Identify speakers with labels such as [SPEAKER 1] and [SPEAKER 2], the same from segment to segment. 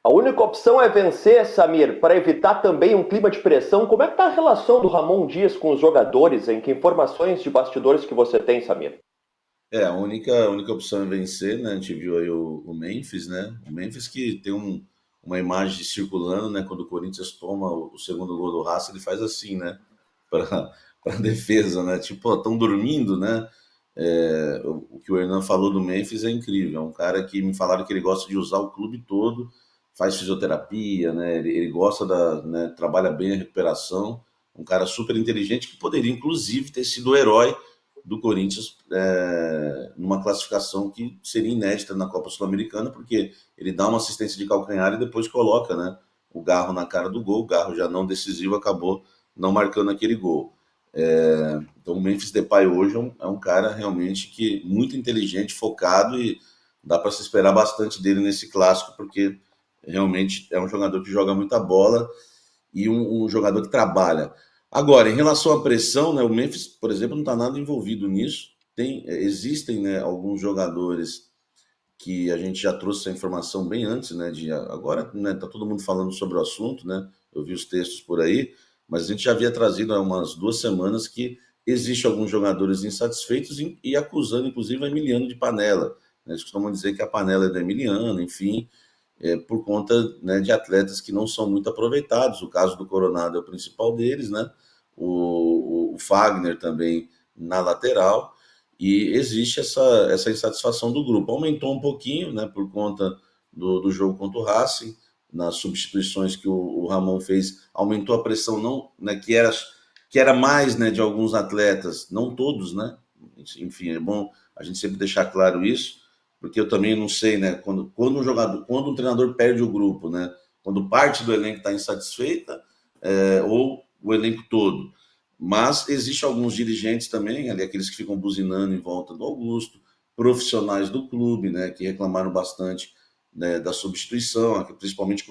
[SPEAKER 1] A única opção é vencer, Samir, para evitar também um clima de pressão. Como é que está a relação do Ramon Dias com os jogadores, hein? Que informações de bastidores que você tem, Samir?
[SPEAKER 2] A única opção é vencer, né? A gente viu aí o Memphis, né? O Memphis que tem uma imagem circulando, né? Quando o Corinthians toma o segundo gol do Racing, ele faz assim, né? Para a defesa, né? Tipo, estão dormindo, né? O que o Hernan falou do Memphis é incrível. É um cara que me falaram que ele gosta de usar o clube todo, faz fisioterapia, né? Ele gosta né? Trabalha bem a recuperação. Um cara super inteligente que poderia, inclusive, ter sido o herói do Corinthians numa classificação que seria inédita na Copa Sul-Americana, porque ele dá uma assistência de calcanhar e depois coloca, né, o Garro na cara do gol. O Garro já não decisivo acabou não marcando aquele gol. Então o Memphis Depay hoje é um cara realmente que muito inteligente, focado, e dá para se esperar bastante dele nesse clássico, porque realmente é um jogador que joga muita bola e um jogador que trabalha. Agora, em relação à pressão, né, o Memphis, por exemplo, não está nada envolvido nisso. Existem, né, alguns jogadores que a gente já trouxe essa informação bem antes, né, agora, né, tá todo mundo falando sobre o assunto, né, eu vi os textos por aí, mas a gente já havia trazido há umas 2 semanas que existe alguns jogadores insatisfeitos e acusando, inclusive, a Emiliano de panela, né. Eles costumam dizer que a panela é do Emiliano, enfim, por conta, né, de atletas que não são muito aproveitados. O caso do Coronado é o principal deles, né? O Fagner também na lateral, e existe essa insatisfação do grupo. Aumentou um pouquinho, né, por conta do jogo contra o Racing, nas substituições que o Ramon fez, aumentou a pressão, não, né, que era mais, né, de alguns atletas, não todos, né? Enfim, é bom a gente sempre deixar claro isso, porque eu também não sei, né, quando um treinador perde o grupo, né, quando parte do elenco está insatisfeita, ou o elenco todo. Mas existe alguns dirigentes também, ali aqueles que ficam buzinando em volta do Augusto, profissionais do clube, né, que reclamaram bastante, né, da substituição, principalmente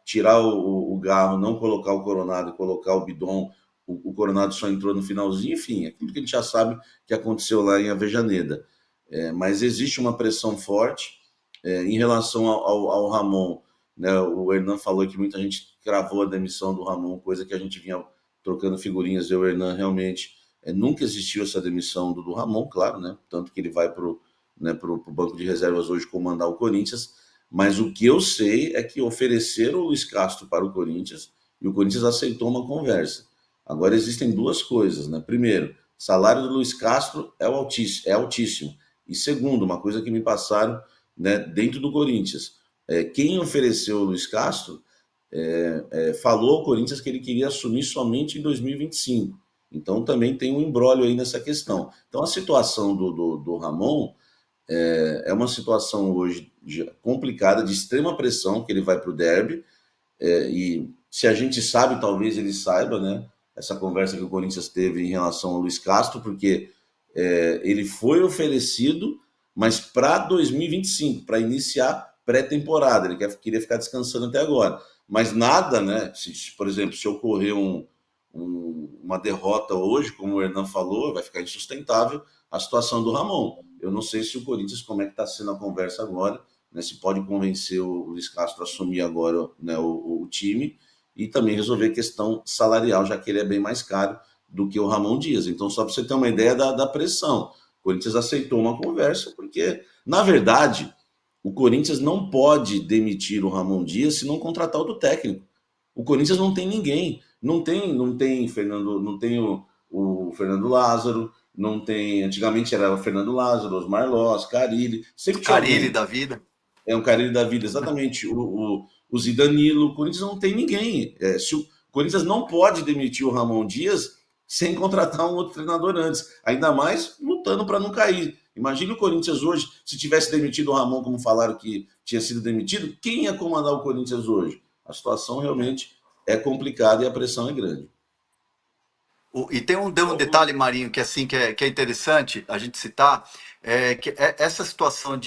[SPEAKER 2] tirar o Garro, não colocar o Coronado e colocar o Bidon. O Coronado só entrou no finalzinho, enfim, aquilo que a gente já sabe que aconteceu lá em Avejaneda. Mas existe uma pressão forte. Em relação ao Ramon, né, o Hernan falou que muita gente cravou a demissão do Ramon, coisa que a gente vinha trocando figurinhas. Eu, Hernan, realmente nunca existiu essa demissão do Ramon, claro, né, tanto que ele vai para o, né, pro banco de reservas hoje comandar o Corinthians, mas o que eu sei é que ofereceram o Luiz Castro para o Corinthians e o Corinthians aceitou uma conversa. Agora existem duas coisas, né? Primeiro, o salário do Luiz Castro é altíssimo. E segundo, uma coisa que me passaram, né, dentro do Corinthians, quem ofereceu o Luiz Castro falou ao Corinthians que ele queria assumir somente em 2025. Então também tem um imbróglio aí nessa questão. Então a situação do Ramon é uma situação hoje complicada, de extrema pressão, que ele vai para o derby, e se a gente sabe, talvez ele saiba, né? Essa conversa que o Corinthians teve em relação ao Luiz Castro, porque ele foi oferecido, mas para 2025, para iniciar pré-temporada. Ele queria ficar descansando até agora. Mas nada, né? Por exemplo, se ocorrer uma derrota hoje, como o Hernan falou, vai ficar insustentável a situação do Ramon. Eu não sei se o Corinthians, como é que está sendo a conversa agora, né, se pode convencer o Luiz Castro a assumir agora, né, o time, e também resolver a questão salarial, já que ele é bem mais caro do que o Ramon Dias. Então, só para você ter uma ideia da pressão, o Corinthians aceitou uma conversa, porque, na verdade, o Corinthians não pode demitir o Ramon Dias se não contratar outro técnico. O Corinthians não tem ninguém. Não tem Fernando, não tem o Fernando Lázaro, não tem. Antigamente era o Fernando Lázaro, Osmar Loz, Carille, sempre tinha
[SPEAKER 3] Carille
[SPEAKER 2] alguém.
[SPEAKER 3] da vida.
[SPEAKER 2] É um Carille da vida, exatamente. O Zidanilo, o Corinthians não tem ninguém. Se o Corinthians não pode demitir o Ramon Dias sem contratar um outro treinador antes, ainda mais lutando para não cair. Imagina o Corinthians hoje, se tivesse demitido o Ramon, como falaram que tinha sido demitido, quem ia comandar o Corinthians hoje? A situação realmente é complicada e a pressão é grande.
[SPEAKER 3] E tem um detalhe, Marinho, que assim que é interessante a gente citar, essa situação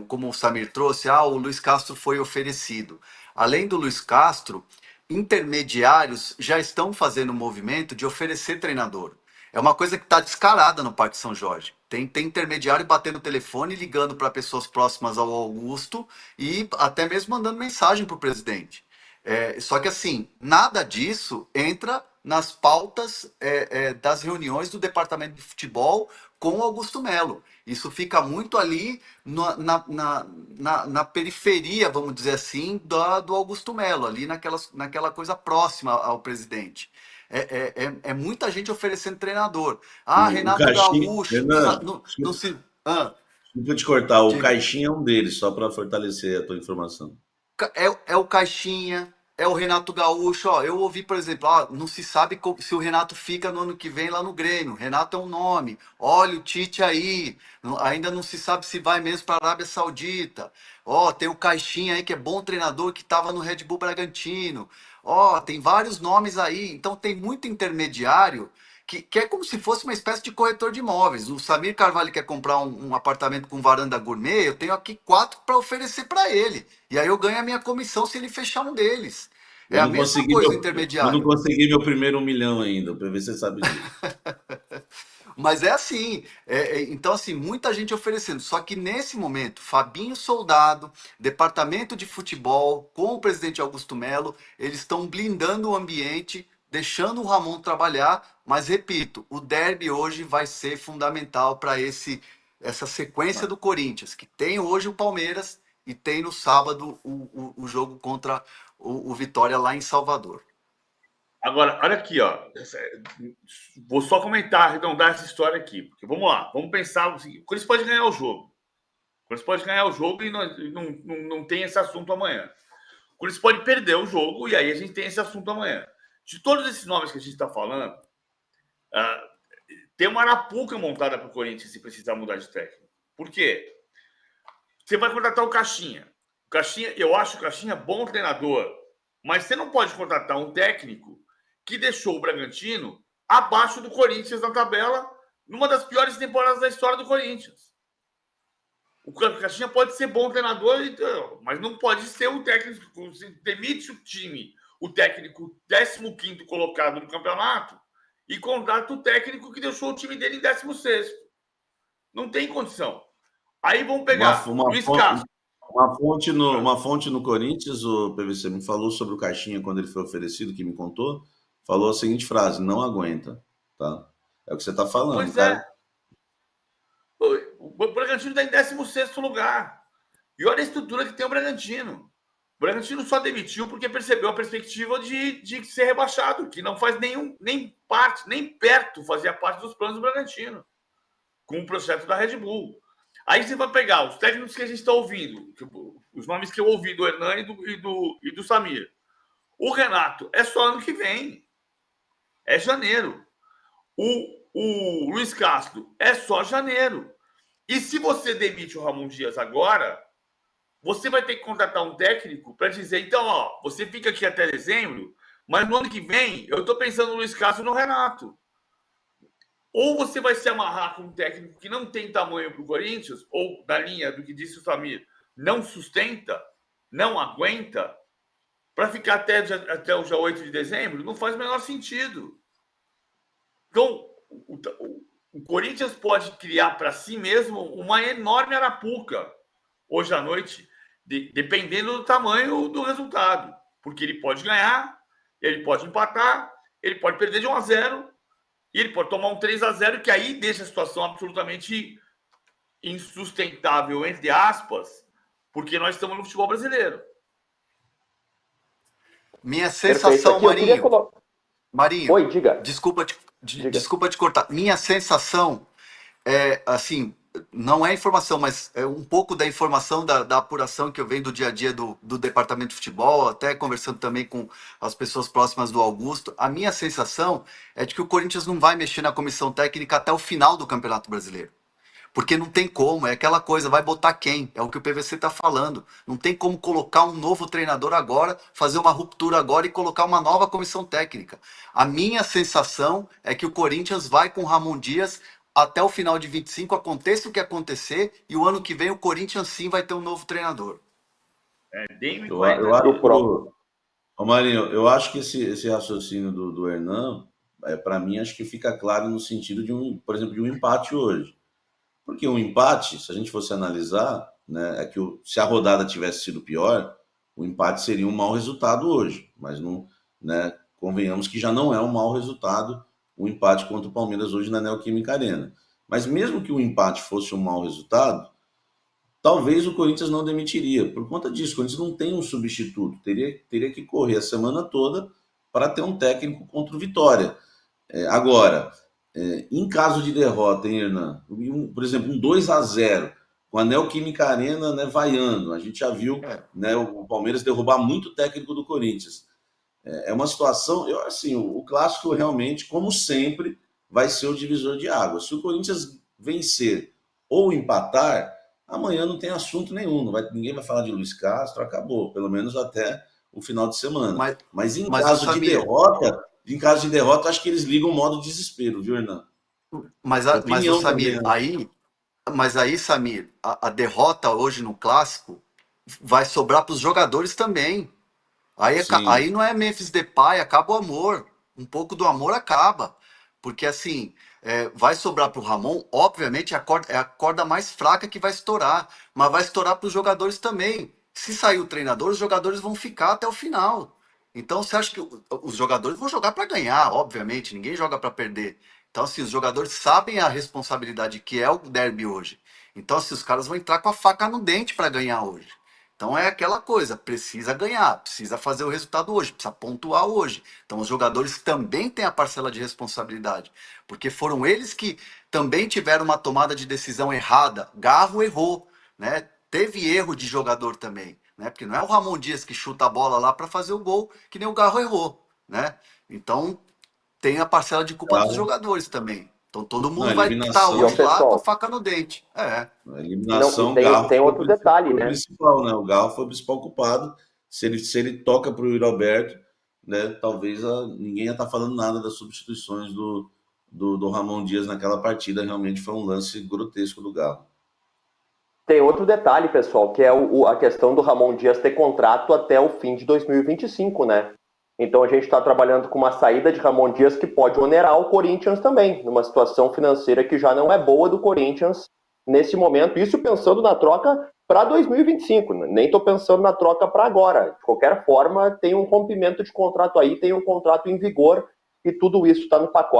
[SPEAKER 3] como o Samir trouxe, o Luiz Castro foi oferecido. Além do Luiz Castro, intermediários já estão fazendo o movimento de oferecer treinador. É uma coisa que está descarada no Parque São Jorge. Tem intermediário batendo no telefone, ligando para pessoas próximas ao Augusto e até mesmo mandando mensagem para o presidente. Só que assim, nada disso entra nas pautas das reuniões do departamento de futebol com o Augusto Melo. Isso fica muito ali na periferia, vamos dizer assim, do Augusto Melo, ali naquela coisa próxima ao presidente. É muita gente oferecendo treinador. Ah,
[SPEAKER 2] O
[SPEAKER 3] Renato
[SPEAKER 2] Caixinha,
[SPEAKER 3] Gaúcho,
[SPEAKER 2] Renan,
[SPEAKER 3] não se. Ah,
[SPEAKER 2] desculpa te cortar, o
[SPEAKER 3] diga.
[SPEAKER 2] Caixinha é um deles, só para fortalecer a tua informação.
[SPEAKER 3] É o Caixinha, é o Renato Gaúcho. Ó, eu ouvi, por exemplo, não se sabe se o Renato fica no ano que vem lá no Grêmio. Renato é um nome. Olha o Tite aí. Ainda não se sabe se vai mesmo para a Arábia Saudita. Ó, tem o Caixinha aí que é bom treinador que estava no Red Bull Bragantino. Ó, tem vários nomes aí. Então tem muito intermediário que é como se fosse uma espécie de corretor de imóveis. O Samir Carvalho quer comprar um apartamento com varanda gourmet, eu tenho aqui 4 para oferecer para ele. E aí eu ganho a minha comissão se ele fechar um deles. É
[SPEAKER 2] Eu
[SPEAKER 3] a
[SPEAKER 2] não
[SPEAKER 3] mesma
[SPEAKER 2] consegui
[SPEAKER 3] coisa o
[SPEAKER 2] eu não
[SPEAKER 3] intermediário.
[SPEAKER 2] consegui meu primeiro 1 milhão ainda, o PVC sabe disso.
[SPEAKER 3] Mas é assim. Então, assim, muita gente oferecendo. Só que nesse momento, Fabinho Soldado, departamento de futebol, com o presidente Augusto Melo, eles estão blindando o ambiente, deixando o Ramon trabalhar. Mas, repito, o derby hoje vai ser fundamental para essa sequência do Corinthians, que tem hoje o Palmeiras e tem no sábado o jogo contra o Vitória lá em Salvador.
[SPEAKER 4] Agora, olha aqui, ó. Vou só comentar, arredondar essa história aqui. Porque vamos lá, vamos pensar o seguinte: o Corinthians pode ganhar o jogo. O Corinthians pode ganhar o jogo e não tem esse assunto amanhã. O Corinthians pode perder o jogo e aí a gente tem esse assunto amanhã. De todos esses nomes que a gente está falando, tem uma arapuca montada para o Corinthians se precisar mudar de técnico. Por quê? Você vai contratar o Caixinha. O Caixinha, eu acho o Caixinha bom treinador, mas você não pode contratar um técnico que deixou o Bragantino abaixo do Corinthians na tabela, numa das piores temporadas da história do Corinthians. O Caixinha pode ser bom treinador, mas não pode ser o técnico. Você demite o time, o técnico 15º colocado no campeonato, e contrata o técnico que deixou o time dele em 16º. Não tem condição. Aí vamos pegar Luiz Castro.
[SPEAKER 2] Uma fonte no Corinthians, o PVC me falou sobre o Caixinha quando ele foi oferecido, que me contou, falou a seguinte frase: não aguenta, tá? É o que você está falando,
[SPEAKER 4] Pois
[SPEAKER 2] cara.
[SPEAKER 4] O Bragantino está em 16º lugar. E olha a estrutura que tem o Bragantino. O Bragantino só demitiu porque percebeu a perspectiva de ser rebaixado, que não faz nem perto fazia parte dos planos do Bragantino, com o projeto da Red Bull. Aí você vai pegar os técnicos que a gente está ouvindo, os nomes que eu ouvi do Hernan e do Samir. O Renato é só ano que vem. É janeiro. O Luiz Castro é só janeiro. E se você demite o Ramon Dias agora, você vai ter que contratar um técnico para dizer, então, ó, você fica aqui até dezembro, mas no ano que vem eu estou pensando no Luiz Castro e no Renato. Ou você vai se amarrar com um técnico que não tem tamanho para o Corinthians, ou na linha do que disse o Samir, não sustenta, não aguenta, para ficar até o dia 8 de dezembro, não faz o menor sentido. Então, o Corinthians pode criar para si mesmo uma enorme arapuca hoje à noite, dependendo do tamanho do resultado. Porque ele pode ganhar, ele pode empatar, ele pode perder de 1-0, e ele pode tomar um 3-0, que aí deixa a situação absolutamente insustentável, entre aspas, porque nós estamos no futebol brasileiro.
[SPEAKER 3] Minha sensação, Marinho,
[SPEAKER 1] Oi, diga.
[SPEAKER 3] Desculpa te cortar. Minha sensação é, assim, não é informação, mas é um pouco da informação da apuração que eu venho do dia a dia do departamento de futebol, até conversando também com as pessoas próximas do Augusto. A minha sensação é de que o Corinthians não vai mexer na comissão técnica até o final do Campeonato Brasileiro. Porque não tem como, é aquela coisa, vai botar quem? É o que o PVC está falando. Não tem como colocar um novo treinador agora, fazer uma ruptura agora e colocar uma nova comissão técnica. A minha sensação é que o Corinthians vai com o Ramon Dias até o final de 25, aconteça o que acontecer, e o ano que vem o Corinthians sim vai ter um novo treinador.
[SPEAKER 2] Eu acho, Marinho, eu acho que esse raciocínio do Hernan, para mim, acho que fica claro no sentido de por exemplo, de um empate hoje. Porque um empate, se a gente fosse analisar, né, é que se a rodada tivesse sido pior, o empate seria um mau resultado hoje. Mas não, né, convenhamos que já não é um mau resultado o empate contra o Palmeiras hoje na Neoquímica Arena. Mas mesmo que o empate fosse um mau resultado, talvez o Corinthians não demitiria. Por conta disso, o Corinthians não tem um substituto. Teria que correr a semana toda para ter um técnico contra o Vitória. Agora, em caso de derrota, hein, Hernan? Por exemplo, um 2-0 com a Neoquímica Arena, né, vaiando. A gente já viu, né, o Palmeiras derrubar muito o técnico do Corinthians. É uma situação, assim, o clássico realmente, como sempre, vai ser o divisor de águas. Se o Corinthians vencer ou empatar, amanhã não tem assunto nenhum. Ninguém vai falar de Luiz Castro, acabou, pelo menos até o final de semana. Mas em caso de derrota, acho que eles ligam o modo desespero, viu, Hernan?
[SPEAKER 3] Mas o Samir, também, né? Samir, a derrota hoje no clássico vai sobrar para os jogadores também. Aí não é Memphis Depay, acaba o amor. Um pouco do amor acaba. Porque assim, vai sobrar para o Ramon, obviamente é a corda mais fraca que vai estourar. Mas vai estourar para os jogadores também. Se sair o treinador, os jogadores vão ficar até o final. Então você acha que os jogadores vão jogar para ganhar, obviamente, ninguém joga para perder. Então, assim, os jogadores sabem a responsabilidade que é o derby hoje. Então, assim, os caras vão entrar com a faca no dente para ganhar hoje. Então é aquela coisa, precisa ganhar, precisa fazer o resultado hoje, precisa pontuar hoje. Então os jogadores também têm a parcela de responsabilidade, porque foram eles que também tiveram uma tomada de decisão errada. Garro errou, né? Teve erro de jogador também, né? Porque não é o Ramon Dias que chuta a bola lá para fazer o gol, que nem o Garro errou, né? Então tem a parcela de culpa dos jogadores também. Então todo mundo vai estar hoje lá com a faca no dente.
[SPEAKER 2] A eliminação,
[SPEAKER 1] tem outro detalhe, né?
[SPEAKER 2] Principal, né? O Garro foi o principal culpado. Se ele toca para o Yuri Alberto, né? Talvez ninguém ia estar falando nada das substituições do Ramon Dias naquela partida. Realmente foi um lance grotesco do Garro.
[SPEAKER 1] Tem outro detalhe, pessoal, que é a questão do Ramon Dias ter contrato até o fim de 2025, né? Então a gente está trabalhando com uma saída de Ramon Dias que pode onerar o Corinthians também, numa situação financeira que já não é boa do Corinthians nesse momento. Isso pensando na troca para 2025, nem estou pensando na troca para agora. De qualquer forma, tem um rompimento de contrato aí, tem um contrato em vigor e tudo isso está no pacote.